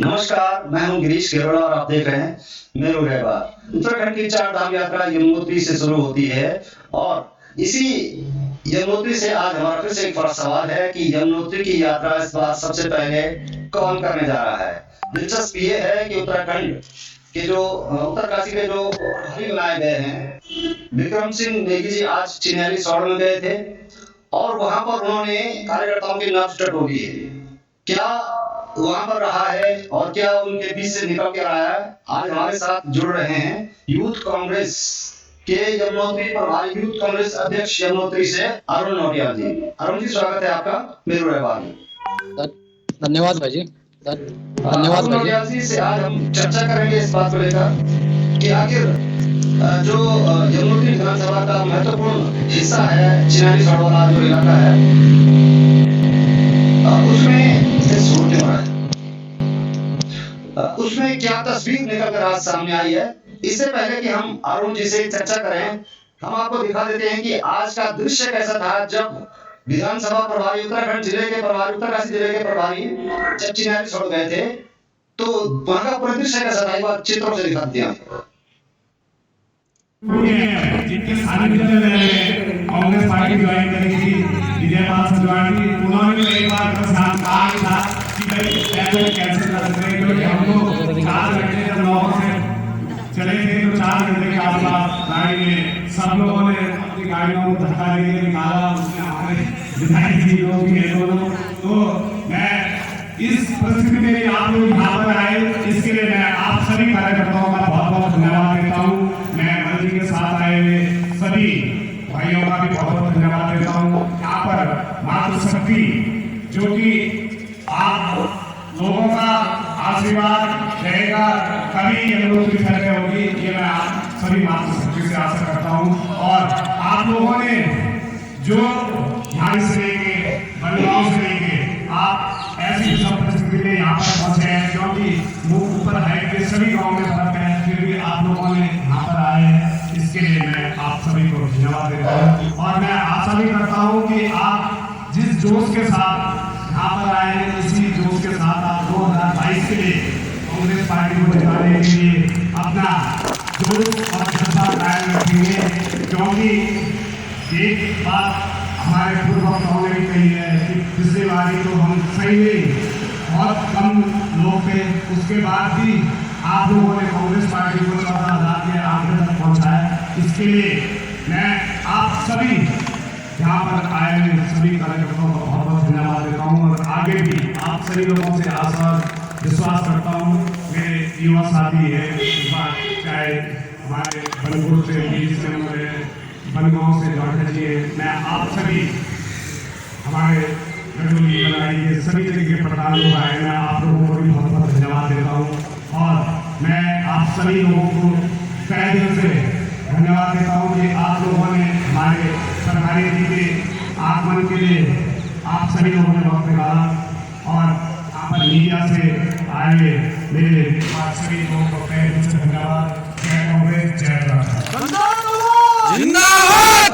नमस्कार, मैं हूं गिरीश केरोला और आप देख रहे हैं मेरू रहबर। उत्तराखंड की चार धाम यात्रा यमुनोत्री से शुरू होती है और इसी यमुनोत्री से आज हमारा फिर से एक बड़ा सवाल है कि यमुनोत्री की यात्रा इस बार सबसे पहले कौन करने जा रहा है। दिलचस्प ये है कि उत्तराखंड के जो उत्तरकाशी के जो प्रभारी बनाए गए हैं, विक्रम सिंह नेगी जी आज चिन्याली सौड़ में गए थे और वहां पर उन्होंने कार्यकर्ताओं की नब्ज टटोली है। क्या वहां पर रहा है और क्या उनके बीच से निकल कर आया है? आज हमारे साथ जुड़ रहे हैं यूथ कांग्रेस के यमुनोत्री प्रभारी, यूथ कांग्रेस अध्यक्ष यमुनोत्री से अरुण नौटियाल जी। अरुण जी, स्वागत है आपका मेरू रहबर में। धन्यवाद भाई जी। अरुण नौटियाल जी से आज हम चर्चा करेंगे इस बात को लेकर कि आखिर जो यमुनोत्री विधानसभा का महत्वपूर्ण हिस्सा है, चिन्याली सौड़ वाला जो इलाका है, उसमें क्या तस्वीर निकल कर आज सामने आई है। इससे पहले कि हम अरुण जी से चर्चा करें, हम आपको दिखा देते हैं कि आज का दृश्य कैसा था जब विधानसभा प्रभारी, उत्तराखंड जिले के प्रभारी, उत्तरकाशी जिले के प्रभारी जब चिन्याली सौड़ गए थे, तो वहां का परिदृश्य कैसा था, एक बार चित्रों से दिखा दिया। जिनके सानिध्य में कांग्रेस पार्टी ज्वाइन करी थी, विजयपाल से ज्वाइन की, उन्होंने भी एक बार कहा था कि भाई कैसे कर सकते हैं, क्योंकि हम लोग 4 घंटे जब 9 से चले थे तो 4 घंटे के आसपास गाड़ी में सब लोगों ने अपनी गाड़ियों को धक्का देके निकाला। उसमें हमारे विधायक जी लोग भी हैं दोनों। तो मैं इस परिस्थिति में आप लोग यहाँ पर आए, इसके लिए मैं आप सभी कार्यकर्ताओं का बहुत बहुत धन्यवाद देता हूँ। मैं मंत्री के साथ आए हुए सभी भाइयों का भी बहुत बहुत धन्यवाद देता हूँ। यहाँ पर मातृशक्ति, जो कि आप लोगों का आशीर्वाद रहेगा कभी यमुनोत्री फैले होगी, ये मैं आप सभी मातृशक्ति से आशा करता हूँ। और आप लोगों ने जो यहाँ से लेके बनगांव से लेके आप ऐसी सब परिस्थिति में यहाँ पर पहुंचे हैं, क्योंकि वो ऊपर है कि सभी गांव में फर्क है, फिर भी आप लोगों ने यहाँ पर आए हैं, इसके लिए मैं आप सभी को धन्यवाद देता हूँ। और मैं आशा भी करता हूँ कि आप जिस जोश के साथ यहाँ पर आए हैं, इसी जोश के साथ आप 2022 के लिए कांग्रेस पार्टी को जिताने के लिए अपना जोश और जज्बा कायम रखेंगे। क्योंकि एक बात हमारे पूर्व वक्ताओं ने भी कही है कि पिछली बारी तो हम सही नहीं, बहुत कम लोग थे, उसके बाद भी आप लोगों ने कांग्रेस पार्टी को 14,000 के आंकड़े तक पहुंचाया। इसके लिए मैं आप सभी यहाँ पर आए हुए सभी कार्यकर्ताओं का बहुत बहुत धन्यवाद देता हूँ। और आगे भी आप सभी लोगों से आशा विश्वास करता हूँ। मेरे युवा साथी है, चाहे हमारे बनपुर से बनगांव से डॉक्टर जी, मैं आप सभी हमारे ये सभी तरह के प्रधान लोग आए, मैं आप लोगों को भी बहुत बहुत धन्यवाद देता हूँ। और मैं आप सभी लोगों को तहे दिल से धन्यवाद देता हूँ कि आप लोगों ने हमारे सरकारी जी के आगमन के लिए आप सभी लोगों ने वक्त निकाला। और यहाँ पर मीडिया से आए मेरे आप सभी लोगों को तहे दिल से धन्यवाद। जय कांग्रेस, जय भारत। जिंदाबाद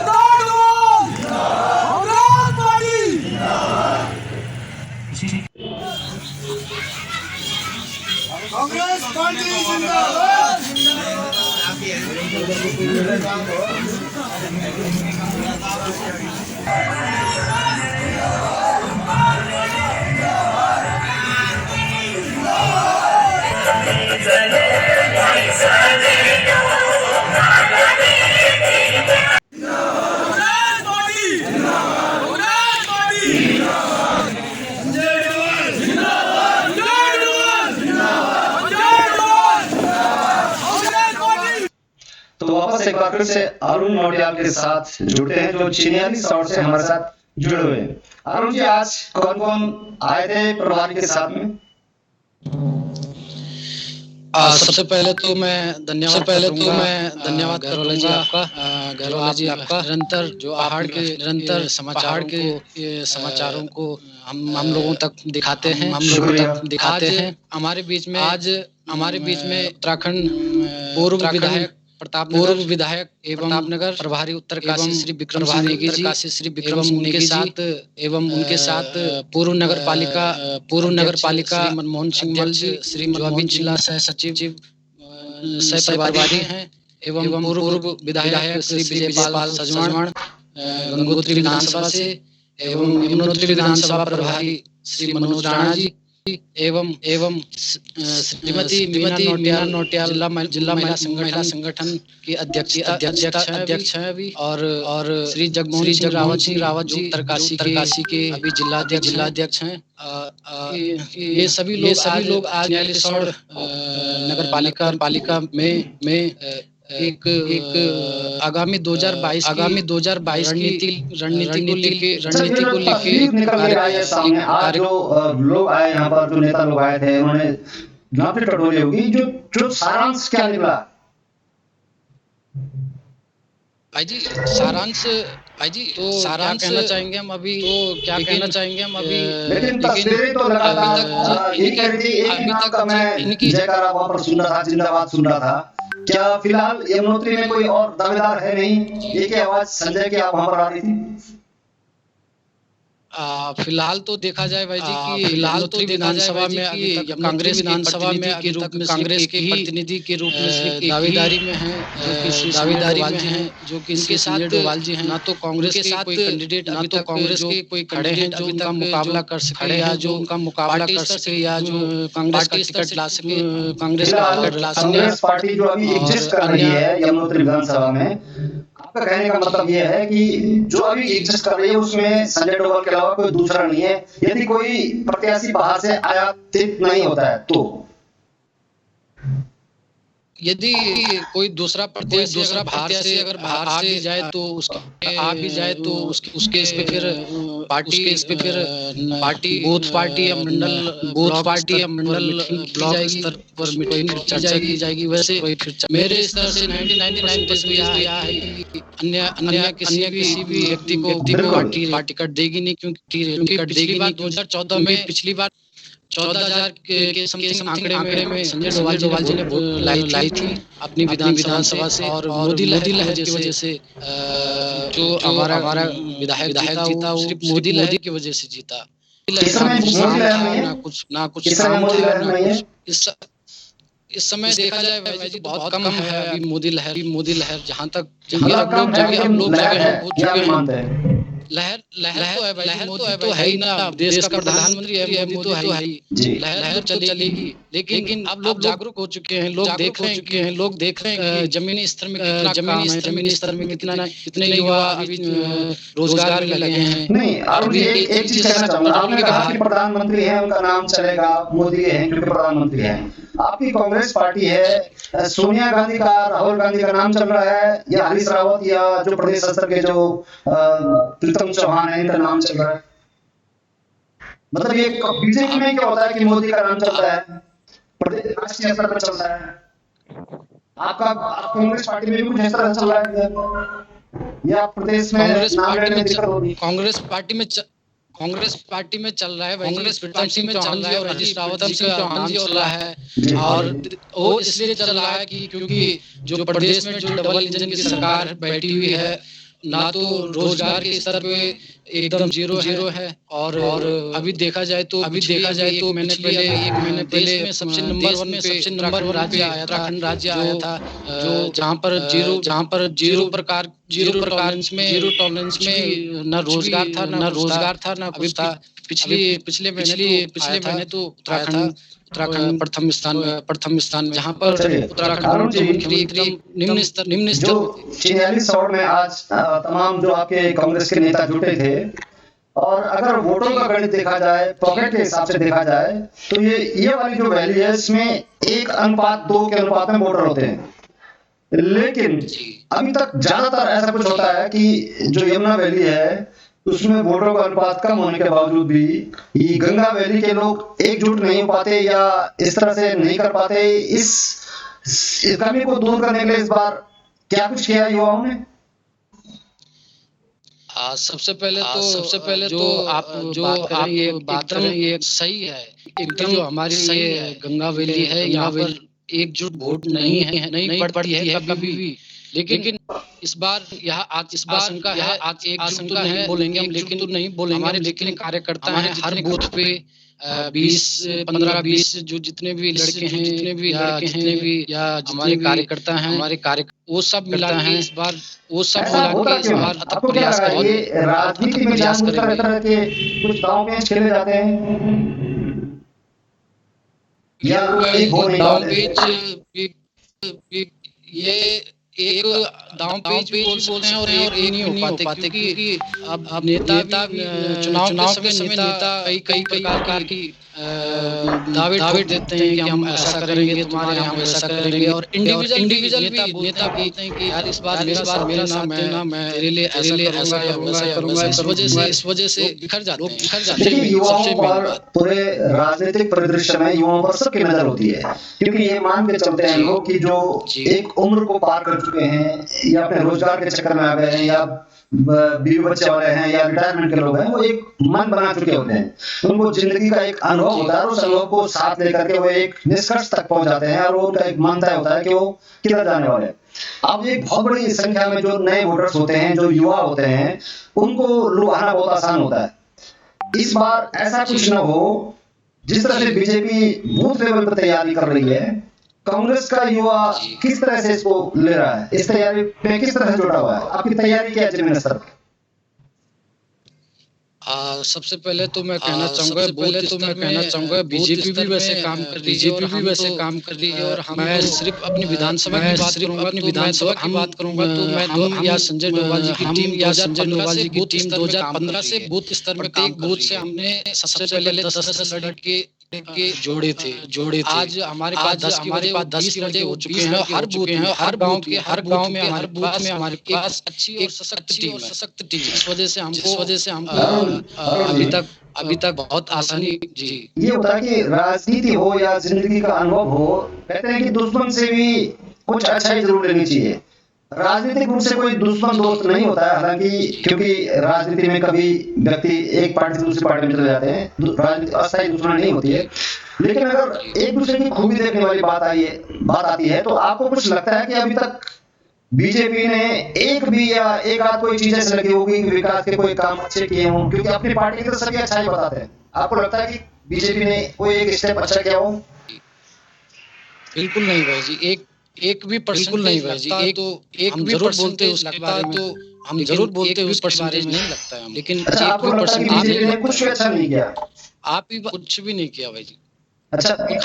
कांग्रेस पार्टी जिंदाबाद। तो वापस एक बार फिर से अरुण नौटियाल के साथ जुड़ते हैं, जो चिन्याली सौड़ से हमारे साथ जुड़े हुए हैं। अरुण जी, आज कौन कौन आए थे प्रभारी के साथ में? सबसे पहले तो मैं धन्यवाद गहलोला जी आपका निरंतर जो पहाड़ के निरंतर समाचारों को हम लोगों तक दिखाते हैं, हमारे बीच में उत्तराखंड पूर्व विधायक पूर्व विधायक एवं प्रतापनगर प्रभारी उत्तरकाशी श्री विक्रम सिंह नेगी जी, श्री विक्रम सिंह नेगी उनके साथ पूर्व नगर पालिका मनमोहन सिंह मल जी, श्री मनमोहन जिला सह सचिव सह प्रभारी हैं एवं पूर्व विधायक श्री विजयपाल सजवाण गंगोत्री विधानसभा से एवं यमुनोत्री विधानसभा प्रभारी श्री मनोज राणा जी एवं श्रीमती मीना नोटियाल जिला महिला संगठन की अध्यक्ष हैं अभी और श्री जगमोहन सिंह रावत जी उत्तरकाशी के अभी जिलाध्यक्ष हैं। ये सभी लोग आज न्यायालय नगर पालिका में एक आगामी 2022 रणनीति को लेके निकल के आए सामने। आज जो लोग आए यहाँ पर, जो नेता लोग आए थे, उन्होंने नापी टटोली होगी, जो सारांश क्या निकला भाई जी? सारांश कहना चाहेंगे हम अभी, लेकिन तस्वीरें तो लगातार एक नाम का मैं जयकारा वहां पर सुन रहा था, जिंदाबाद सुन रहा था। क्या फिलहाल यमुनोत्री में कोई और दावेदार है नहीं? एक ही आवाज संजय की आप वहां पर आ रही थी। फिलहाल तो देखा जाए भाई जी कि विधानसभा में अभी तक कांग्रेस कांग्रेस के प्रतिनिधि के रूप में दावेदारी में हैं, जो कि इनके साथ डोभाल जी हैं। ना तो कांग्रेस के साथ कोई कैंडिडेट, ना तो कांग्रेस के कोई खड़े हैं जो उनका मुकाबला कर सके या जो कांग्रेस का टिकट ला सके। कांग्रेस पार्टी जो अभी एग्जिस्ट कर रही है यमुनोत्री विधानसभा में, आपका कहने का मतलब यह है कि जो अभी एग्जिस्ट कर रही है उसमें संजय डोभाल के अलावा कोई दूसरा नहीं है। यदि कोई प्रत्याशी बाहर से आयातित नहीं होता है तो यदि कोई दूसरा बाहर से अगर आ भी जाए तो उसके इस पे फिर पार्टी बूथ पार्टी या मंडल ब्लॉक स्तर पर मीटिंग चर्चा की जाएगी। वैसे मेरे स्तर से 99% यह है कि अन्य किसी भी व्यक्ति को पार्टी टिकट देगी नहीं, क्योंकि 2014 में पिछली बार 14,000 के समथिंग आंकड़े में संजय डोभाल जी ने वोट लाई थी अपनी विधानसभा से, और मोदी लहर की वजह से जो हमारा विधायक जीता वो सिर्फ मोदी लहर की वजह से जीता। ना कुछ इस समय देखा जाए भाई जी बहुत कम है अभी मोदी लहर। जहाँ तक हम लोग लहर तो है भाई, मोदी तो है ही ना, देश का प्रधानमंत्री है, मोदी तो है ही। लहर तो चलेगी, लेकिन अब लोग जागरूक हो चुके हैं, लोग देख रहे हैं जमीनी स्तर में कितने युवा रोजगार में लगे हैं। नहीं, एक चीज कहना चाहूंगा, आपने कहा कि प्रधानमंत्री है उनका नाम चलेगा, मोदी है क्योंकि प्रधानमंत्री है। आपकी कांग्रेस पार्टी है, सोनिया गांधी का, राहुल गांधी का नाम चल रहा है, या हरीश रावत या जो प्रदेश स्तर के जो प्रीतम चौहान है इनका नाम चल रहा है? मतलब ये बीजेपी में क्या होता है कि मोदी का नाम चलता है, राष्ट्रीय स्तर पर चलता है। आपका कांग्रेस पार्टी में भी कुछ इस तरह चल रहा है या प्रदेश में दिक्कत होगी? कांग्रेस पार्टी में चल रहा है भाई, प्रीतम सिंह चौहान जी और हरीश रावत जी का नाम चल रहा है, और वो इसलिए चल रहा है कि क्योंकि जो प्रदेश में जो डबल इंजन की सरकार बैठी हुई है, ना तो रोजगार के स्तर पे एकदम जीरो है, और अभी देखा जाए तो एक महीने पहले में सबसे नंबर वन राज्य आया था, उत्तराखंड था, जो जहाँ पर जीरो टॉलरेंस में न रोजगार था ना कुछ था। पिछले महीने तो उत्तराखंड प्रथम स्थान में, जहाँ पर उत्तराखंड निम्न स्तर जो 46 में आज तमाम जो आपके कांग्रेस के नेता जुटे थे, और अगर वोटों का गणित देखा जाए, पॉकेट के हिसाब से देखा जाए, तो ये वाली जो वैली है इसमें 1:2 के अनुपात में वोटर होते हैं। लेकिन अभी तक ज्यादातर ऐसा कुछ होता है कि जो यमुना वैली है उसमें वोटों का अनुपात कम होने के बावजूद भी ये गंगा वैली के लोग एकजुट नहीं हो पाते या इस तरह से नहीं कर पाते। इस कमी को दूर करने के लिए इस बार क्या कुछ किया युवाओं ने? सबसे पहले तो आप बात कर रहे हैं ये सही है, एकदम जो हमारी ये गंगा वैली है, यहाँ पर एकजुट वोट नहीं पड़ती है कभी भी। लेकिन इस बार यह आशंका है, आज एक आशंका है बोलेंगे हम, लेकिन तो नहीं बोलेंगे हमारे जितने कार्यकर्ता हैं हर बूथ पे 15-20 जो जितने भी लड़के हैं, जितने भी हमारे कार्यकर्ता हैं, वो सब मिला है इस बार, वो सब मिला के इस बार अथक प्रयास करेंगे। राजनीति में जानबूझकर तरह के कुछ दांव पेच खेले जाते हैं या दांव पेच ये एक दांव पेच बोल सकते हैं और एक नहीं हो पाते क्योंकि अब नेता चुनाव के समय नेता कई प्रकार की दावे देते हैं कि हम ऐसा करेंगे, तुम्हारे हम ऐसा करेंगे, और इंडिविजुअल नेता बोलते हैं कि यार इस बार मेरा साथ देना, मैं तेरे लिए ऐसा करूंगा। इस वजह से बिखर जाते हैं। युवाओं पर पूरे राजनीतिक परिदृश्य में युवाओं पर सबकी नजर होती है, क्योंकि ये मान के चलते हैं लोग कि जो एक उम्र को पार कर चुके हैं या अपने रोजगार के चक्कर में आ गए हैं या बीवी बच्चे वाले हैं या रिटायरमेंट के लोग हैं, वो एक मन बना चुके होते हैं। उनको जिंदगी का एक अनुभव होता है, उस अनुभव को साथ लेकर के वो एक निष्कर्ष तक पहुंच जाते हैं और उनका एक मन तय होता है कि वो किधर जाने वाले हैं। अब एक बहुत बड़ी संख्या में जो नए वोटर्स होते हैं, जो युवा होते हैं, उनको लुभाना बहुत आसान होता है। इस बार ऐसा कुछ न हो, जिस तरह से बीजेपी बूथ लेवल पर तैयारी कर रही है, कांग्रेस का युवा किस तरह से इसको ले रहा है, इस तैयारी में किस तरह से जुड़ा हुआ है, आपकी तैयारी क्या है जमीन स्तर पर? सबसे पहले तो मैं कहना चाहूंगा बीजेपी भी वैसे काम कर रही है और मैं सिर्फ अपनी विधानसभा की बात करूंगा तो मैं हम या संजय डोभाल जी की टीम 2015 से बूथ स्तर में प्रत्येक बूथ से हमने सबसे पहले 10 लड़के जोड़े थे। आज हमारे पास 10 लड़के हो चुके हैं हर गांव में हमारे पास अच्छी और सशक्त टीम। इस वजह से हमको अभी तक बहुत आसानी ये होता है कि राजनीति हो या जिंदगी का अनुभव हो, कहते हैं कि दुश्मन से भी कुछ अच्छाई जरूर लेनी चाहिए। राजनीतिक रूप से कोई दुश्मन दोस्त नहीं होता है, हालांकि क्योंकि राजनीति में कभी व्यक्ति एक पार्टी से दूसरी पार्टी में चले जाते हैं, राजनीति अस्थायी दुश्मन नहीं होती है। लेकिन अगर एक दूसरे की खूबी देखने वाली बात आती है तो आपको कुछ लगता है कि अभी तक बीजेपी ने एक आध कोई चीज ऐसी लगी होगी कि विकास के कोई काम अच्छे किए हों, क्योंकि अपनी पार्टी के तो सभी अच्छाई बताते हैं। आपको लगता है कि बीजेपी ने कोई एक स्टेप अच्छा किया हो? बिल्कुल नहीं भाई जी, एक भी परसेंट नहीं भाई जी, एक भी जरूर बोलते हैं उसके बारे में, तो हम जरूर बोलते हैं उस परसेंटेज नहीं लगता है, लेकिन आपको लगता है कि बीजेपी ने कुछ अच्छा नहीं किया? आप ही कुछ भी नहीं किया भाई जी। अच्छा, अपने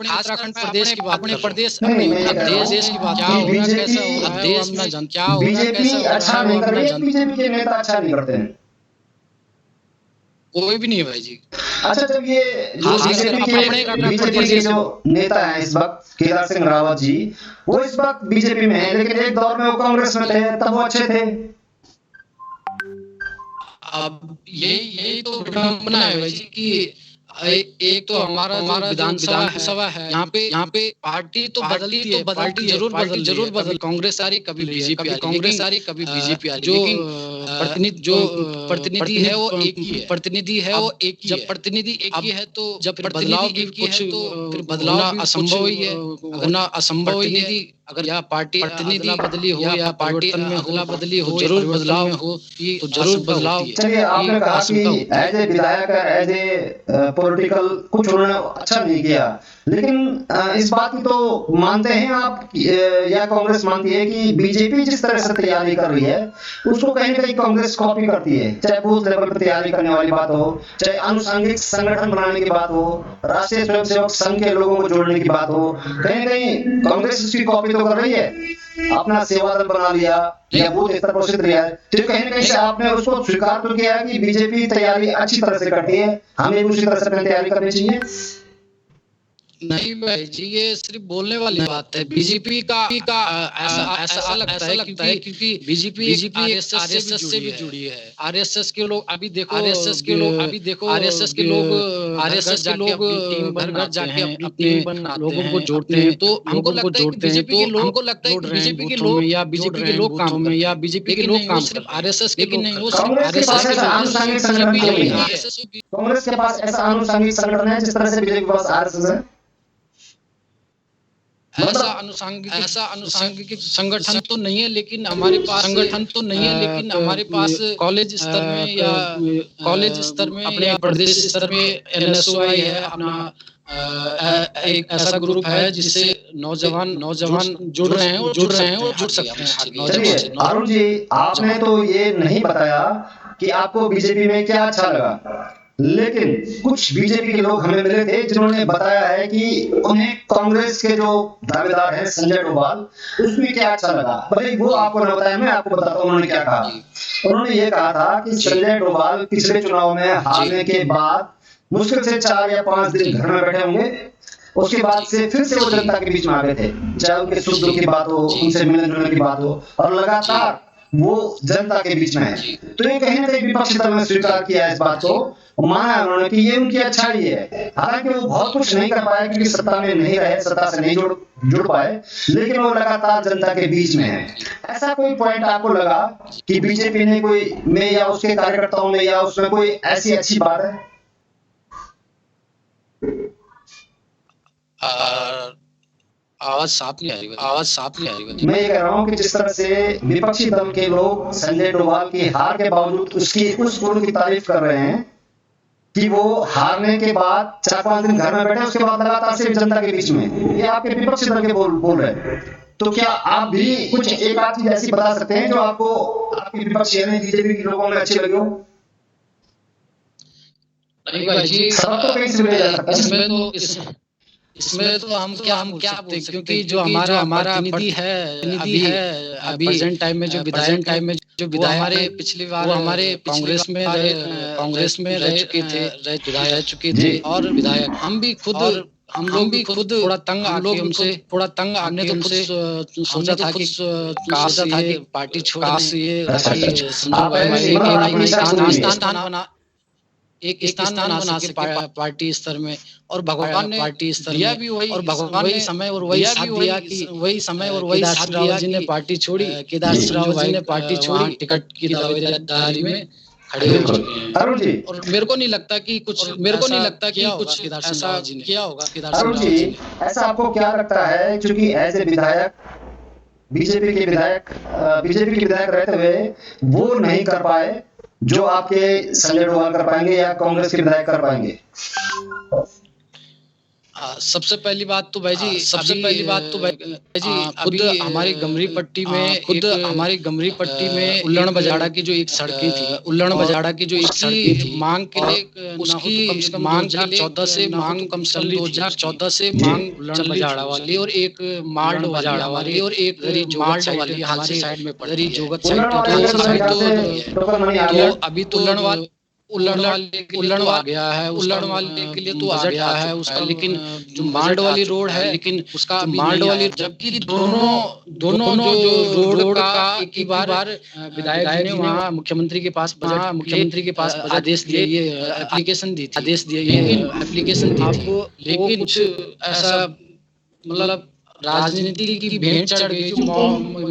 उत्तराखंड प्रदेश की बात, अपने प्रदेश देश की बात, क्या हो रहा है, कैसा हो रहा है, देश में क्या हो रहा है, कैसा अच्छा नहीं कर रही है, बीजेपी के नेता अच्छा नहीं करते हैं, कोई भी नहीं है भाई जी। अच्छा, जब ये बीजेपी के जो नेता हैं इस वक्त, केदार सिंह रावत जी, वो इस वक्त बीजेपी में हैं, लेकिन एक दौर में वो कांग्रेस में थे, तब वो अच्छे थे। अब यही तो विडंबना है भाई जी कि एक तो हमारा विधानसभा है, यहाँ पे पार्टी तो बदलती है, पार्टी जरूर बदल, कांग्रेस आ रही, कभी बीजेपी कभी बीजेपी आ रही, जो प्रतिनिधि है वो एक ही है, जब प्रतिनिधि एक ही है तो जब बदलाव भी कुछ तो फिर बदलाव असंभव ही है, असंभव ही है। अगर या पार्टी प्रतिनिधि बदली हो या पार्टी में अदला बदली हो, जरूर बदलाव हो, तो जरूर बदलाव। चलिए, आपने कहा कि एज ए विधायक, एज ए पॉलिटिकल कुछ उन्होंने अच्छा नहीं किया, लेकिन इस बात की तो मानते हैं आप या कांग्रेस मानती है कि बीजेपी जिस तरह से तैयारी कर रही है उसको कहीं ना कहीं कांग्रेस कॉपी करती है, चाहे बूथ लेवल पर तैयारी करने वाली बात हो, चाहे अनुसांगिक संगठन बनाने की बात हो, राष्ट्रीय स्वयंसेवक संघ के लोगों को जोड़ने की बात हो, कहीं ना कहीं कांग्रेस उसकी कॉपी तो कर रही है। अपना सेवा दल बना लिया या बूथ स्तर पर सिद्ध लिया है, तो कहीं ना कहीं से आपने उसको स्वीकार तो किया कि बीजेपी तैयारी अच्छी तरह से करती है, हमें उसी तरह से तैयारी करनी चाहिए। नहीं भाई जी, ये सिर्फ बोलने वाली बात है। बीजेपी का ऐसा लगता है क्योंकि बीजेपी आरएसएस से भी जुड़ी है। आरएसएस के लोग अभी देखो आरएसएस के लोग घर घर जाके अपनी टीम बनाते लोगों को जोड़ते हैं। तो हमको लगता है कि बीजेपी के लोगों को लगता है कि बीजेपी के लोग या बीजेपी के लोग काम में या बीजेपी के लोग काम सिर्फ आरएसएस के नहीं, वो सिर्फ कांग्रेस के पास ऐसा आनुषंगिक संगठन नहीं है। आरएसएस कांग्रेस के पास ऐसा आनुषंगिक संगठन है जिस तरह से बीजेपी के पास आरएसएस है। ऐसा अनुसांगिक संगठन तो नहीं है, लेकिन हमारे पास कॉलेज स्तर में या कॉलेज स्तर में अपने प्रदेश स्तर में एनएसओआई है अपना। एक ऐसा ग्रुप है जिससे नौजवान जुड़ रहे हैं और जुड़ सकते हैं। चलिए अरुण जी, आपने तो ये नहीं बताया कि आपको बीजेपी में क्या अच्छा लगा, लेकिन कुछ बीजेपी के लोग हमें मिले थे जिन्होंने बताया है कि उन्हें कांग्रेस के जो दावेदार हैं संजय डोभाल, उसमें क्या अच्छा लगा। भले वो आपको न बताया, मैं आपको बताता हूँ उन्होंने क्या कहा। उन्होंने ये कहा था कि संजय डोभाल पिछले चुनाव में हारने के बाद मुश्किल से 4 या 5 दिन घर में बैठे होंगे, उसके बाद से फिर से वो जनता के बीच में आ गए थे, चाहे उनके सुख दुख की बात हो, उनसे मिलने जुलने की बात हो, और लगातार वो जनता के बीच में है। तो ये कहीं ना कहीं विपक्षी दल ने स्वीकार किया इस बात को, माना उन्होंने कि ये उनकी अच्छाई है। हालांकि वो बहुत कुछ नहीं कर पाए क्योंकि सत्ता में नहीं रहे, सत्ता से नहीं जुड़ पाए, लेकिन वो लगातार जनता के बीच में है। ऐसा कोई पॉइंट आपको लगा कि बीजेपी ने कोई में या उसके कार्यकर्ताओं में या उसमें कोई ऐसी अच्छी बात है? आवाज साफ नहीं आ रही। मैं ये कह रहा हूँ कि जिस तरह से विपक्षी दल के लोग संजय डोभाल की हार के बावजूद उसकी उस गुण की तारीफ कर रहे हैं कि वो हारने के बाद 4-5 दिन घर में बैठे, उसके बाद लगातार से जनता के बीच में, ये आपके विपक्षी दल के बोल रहे हैं। तो क्या आप भी कुछ एक आध चीज ऐसी बता सकते हैं जो आपको आपके विपक्षी बीजेपी के लोगों में अच्छी लगी हो? नहीं भाई जी, सब तो कहीं से मिल जाता है। इसमें तो हम क्या बोल सकते हैं, क्योंकि जो हमारा प्रतिनिधि है अभी प्रेजेंट टाइम में जो विधायक हमारे पिछली बार हमारे कांग्रेस में रह चुके थे और विधायक हम लोग भी खुद थोड़ा तंग हमने तो खुद सोचा था कि पार्टी छोड़ एक स्थान बना सके पार्टी स्तर में, और भगवान ने पार्टी स्तर दिया भी वही, और भगवान ने समय और वही साथ दिया जी ने पार्टी छोड़ी, केदार राव जी ने पार्टी छोड़ी, टिकट की दावेदारी में खड़े हो चुके हैं। अरुण जी, और मेरे को नहीं लगता कि कुछ ऐसा किया होगा केदार अरुण जी, ऐसा आपको क्या लगता है, क्योंकि एज ए विधायक बीजेपी के विधायक रहते हुए वो नहीं कर पाए जो आपके संजय डोभाल कर पाएंगे या कांग्रेस के विधायक कर पाएंगे? सबसे पहली बात तो भाई जी खुद हमारी गमरी पट्टी में उल्लण बजाड़ा की जो एक सड़कें थी, मांग के लिए उसकी मांग 2014 से मांग कम से कम 2014 से मांग उल्लण बजाड़ा वाली और एक माल्ड बजाड़ा वाली और एक माल्ड वाली हमारी साइड में पड़ी जोगत साइड। तो अभी तो उल्लण वाले के लिए तो आ गया है उसका, लेकिन जो माल्ड वाली रोड है, लेकिन उसका माल्ड वाली, जबकि दोनों जो रोड का एक ही बार विधायक ने वहाँ मुख्यमंत्री के पास आदेश दिए, ये एप्लीकेशन दी थी, आपको, लेकिन कुछ ऐसा मतलब राजनीति की भेंट चढ़ गई।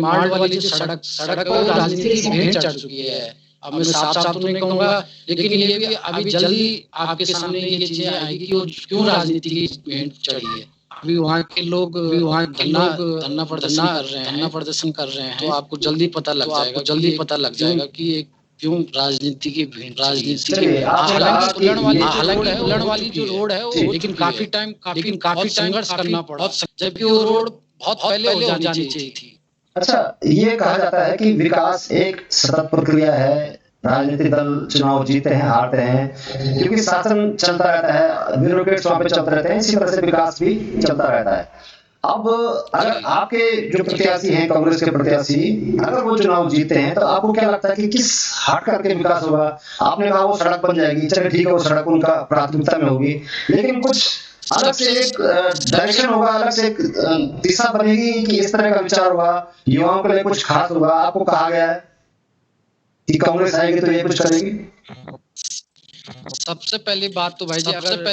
माल्ड वाली जो सड़क है राजनीति की भेंट चढ़ चुकी है। अब मैं साफ तो नहीं कहूंगा, लेकिन ये भी अभी जल्दी आपके सामने ये चीजें आएगी कि क्यों राजनीति की भेंट चढ़ी है। अभी वहाँ के लोग धरना प्रदर्शन कर रहे हैं, तो आपको जल्दी पता लग जाएगा कि क्यों राजनीति की भेंट। हालांकि उल्लण वाली जो रोड है वो, लेकिन काफी टाइम संघर्ष करना पड़ा, जबकि वो रोड बहुत पहले हो जानी चाहिए थी। अच्छा, ये कहा जाता है कि विकास एक सतत प्रक्रिया है, राजनीतिक दल चुनाव जीते हैं, हारते हैं, क्योंकि शासन चलता रहता है, ब्यूरोक्रेट्स वहां पे चलते रहते हैं, इसी तरह से विकास भी चलता रहता है। अब अगर आपके जो प्रत्याशी हैं, कांग्रेस के प्रत्याशी, अगर वो चुनाव जीते हैं, तो आपको क्या लगता है कि किस हट करके विकास होगा? आपने कहा वो सड़क बन जाएगी, चलिए ठीक है, वो सड़क उनका प्राथमिकता में होगी, लेकिन कुछ अलग से एक डायरेक्शन होगा, अलग से एक दिशा बनेगी कि इस तरह का विचार होगा, युवाओं के लिए कुछ खास होगा। आपको कहा गया है कि कांग्रेस आएगी तो ये कुछ करेगी। सबसे पहली बात तो भाई जी अगर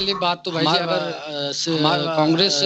कांग्रेस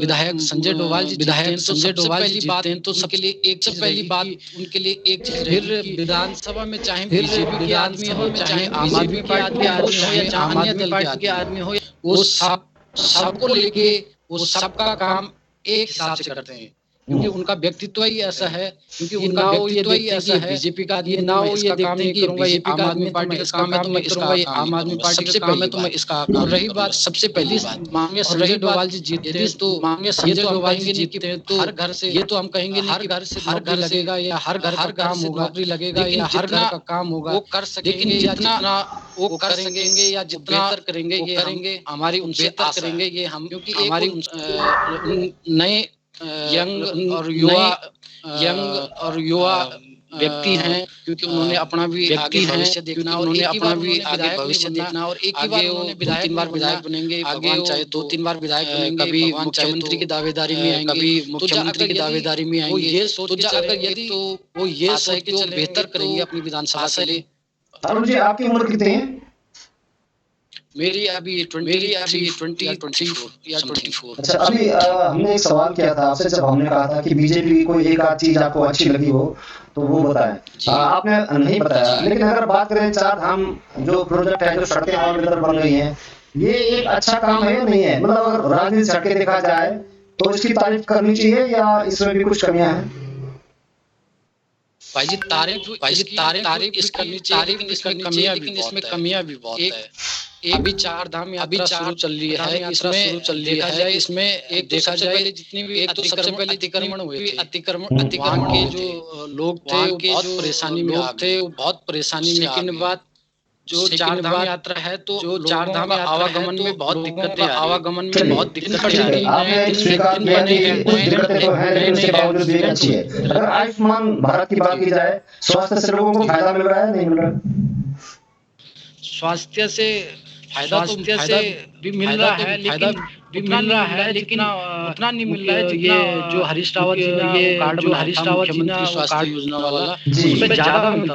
विधायक संजय डोभाल जी जीतते हैं तो सबसे पहली बात उनके लिए एक चीज फिर विधानसभा में चाहे बीजेपी के आदमी हो, चाहे आम आदमी पार्टी के आदमी हो, या चाहे अन्य दल के आदमी हो, वो सबको लेके वो सबका काम एक हिसाब से करते हैं, क्योंकि उनका व्यक्तित्व ही ऐसा है, बीजेपी का आदमी ना हो ये काम नहीं करूंगा, ये आम आदमी पार्टी का काम है तो मैं इसका आम आदमी पार्टी का काम है तो मैं इसका। और रही बात सबसे पहली मांगे संजय डोभाल जी जीतते हैं तो मांगे संजय डोभाल जी जीतते हैं तो हर घर से ये तो हम कहेंगे हर घर से नौकरी लगेगा या हर घर का काम होगा, नौकरी लगेगा या हर घर का काम होगा, वो कर सकेंगे या जितना वो कर सकेंगे या जितना बेहतर करेंगे ये करेंगे, हमारी उनसे बेहतर करेंगे ये हम, क्योंकि हमारी नए यंग और युवा व्यक्ति हैं, क्योंकि उन्होंने अपना भी आगे भविष्य देखना, उन्होंने अपना भी आगे भविष्य देखना, और एक ही बार उन्होंने विधायक 3 बार विधायक बनेंगे, आगे चाहे 2-3 बार विधायक बनेंगे, कभी मुख्यमंत्री की दावेदारी में आएंगे, कभी मुख्यमंत्री की दावेदारी में आएंगे। वो ये सोच के अगर यदि तो वो ये सोच के बेहतर करेंगे अपनी विधानसभा से। अरुण जी आपकी उम्र कितनी है? मेरी अभी 23 या 24। अच्छा, अभी हमने एक सवाल किया था आपसे, जब हमने कहा था कि बीजेपी की कोई एक आध चीज आपको अच्छी लगी हो तो वो बताएं। आपने नहीं बताया, लेकिन अगर बात करें 4 धाम जो प्रोजेक्ट है, जो सड़कें और इधर बन रही हैं, ये एक अच्छा काम है या नहीं है? मतलब अगर राजनीतिक सड़कें देखा जाए तो इसकी तारीफ करनी चाहिए या इसमें भी कुछ कमियां हैं? भाई जी तारीफ इस करनी चाहिए, लेकिन इसमें कमियां भी बहुत है। अभी 4 धाम यात्रा शुरू चल रही है, इसमें एक देखा जाए जितनी भी एक तो सबसे पहले अतिक्रमण हुए थे, अतिक्रमण के जो लोग थे वो बहुत परेशानी में बहुत परेशानी में। लेकिन बात जो 4 धाम यात्रा है तो जो 4 धाम आवागमन में बहुत दिक्कतें आ रही हैं। आपने स्वीकार किया कि कुछ दिक्कतें तो हैं, लेकिन उसके बावजूद भी अच्छी है। अगर आयुष्मान भारत की बात की जाए, स्वास्थ्य से लोगों को फायदा मिल रहा है नहीं मिल रहा? स्वास्थ्य से फायदा भी मिल रहा है, लेकिन उतना नहीं मिल रहा है। ये जो हरीश रावत जी ने कार्ड स्वास्थ्य योजना वाला, उसमें ज्यादा मिलता